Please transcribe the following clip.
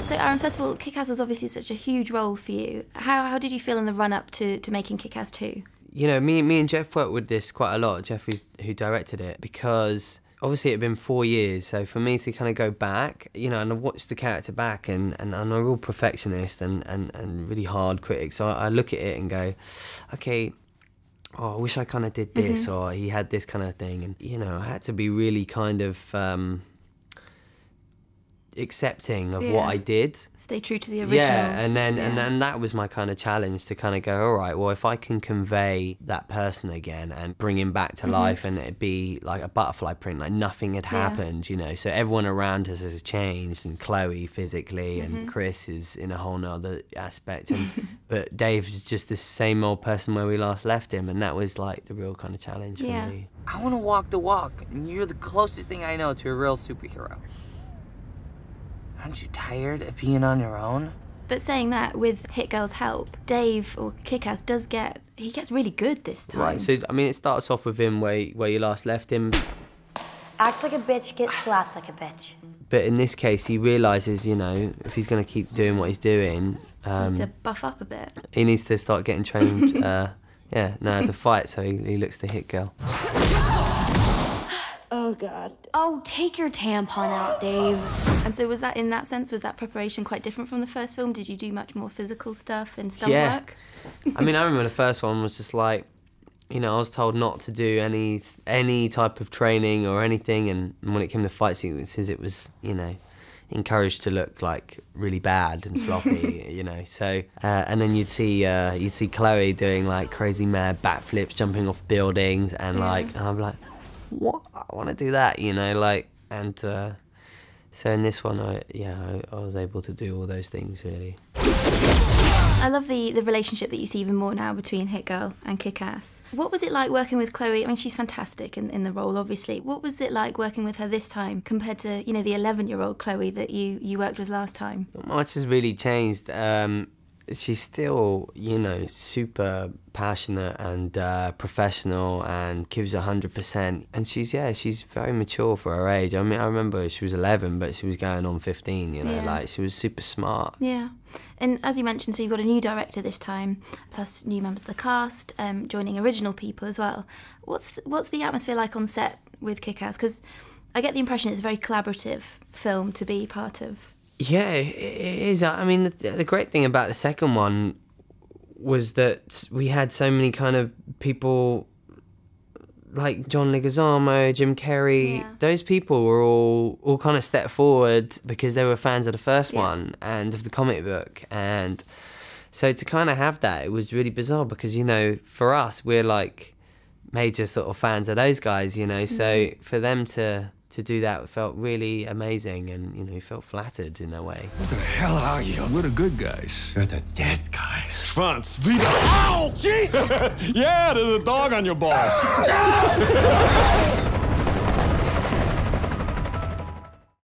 So Aaron, first of all, Kick-Ass was obviously such a huge role for you. How did you feel in the run-up to making Kick-Ass 2? You know, me and Jeff worked with this quite a lot, Jeff who directed it, because obviously it had been 4 years, so for me to kind of go back, you know, and I watched the character back, and I'm a real perfectionist and really hard critic, so I look at it and go, okay, oh, I wish I kind of did this, or he had this kind of thing, and, you know, I had to be really kind of accepting of what I did. Stay true to the original. Yeah, and then that was my kind of challenge, to kind of go, all right, well, if I can convey that person again and bring him back to life, and it'd be like a butterfly print, like nothing had happened, you know, so everyone around us has changed, and Chloe physically, and Chris is in a whole nother aspect, and but Dave is just the same old person where we last left him, and that was like the real kind of challenge for me. I want to walk the walk, and you're the closest thing I know to a real superhero. Aren't you tired of being on your own? But saying that, with Hit Girl's help, Dave, or Kick-Ass, he gets really good this time. Right, so, I mean, it starts off with him where you last left him. Act like a bitch, get slapped like a bitch. But in this case, he realises, you know, if he's going to keep doing what he's doing... he needs to buff up a bit. He needs to start getting trained, to fight, so he looks to Hit Girl. Oh, God. Oh, take your tampon out, Dave. And so was that, in that sense, was that preparation quite different from the first film? Did you do much more physical stuff and stunt work? I mean, I remember the first one was just like, you know, I was told not to do any type of training or anything, and when it came to fight sequences, it was, you know, encouraged to look like really bad and sloppy, you know. So, and then you'd see Chloe doing like crazy mad backflips, jumping off buildings, and like, I'm like, what? I want to do that, you know, like, and so in this one, I was able to do all those things, really. I love the relationship that you see even more now between Hit Girl and Kick-Ass. What was it like working with Chloe? I mean, she's fantastic in the role, obviously. What was it like working with her this time compared to, you know, the 11-year-old Chloe that you worked with last time? Not much has really changed. She's still, you know, super passionate and professional and gives 100%. And she's very mature for her age. I mean, I remember she was 11, but she was going on 15, you know, like she was super smart. Yeah. And as you mentioned, so you've got a new director this time, plus new members of the cast, joining original people as well. What's the atmosphere like on set with Kick-Ass? Because I get the impression it's a very collaborative film to be part of. Yeah, it is. I mean, the great thing about the second one was that we had so many kind of people like John Leguizamo, Jim Carrey. Those people were all kind of stepped forward because they were fans of the first one and of the comic book. And so to kind of have that, it was really bizarre because, you know, for us, we're like major sort of fans of those guys, you know. So for them to do that felt really amazing, and, you know, you felt flattered in a way. What the hell are you? We're the good guys. You're the dead guys. Franz, wieder. Ow! Jesus! Yeah, there's a dog on your balls.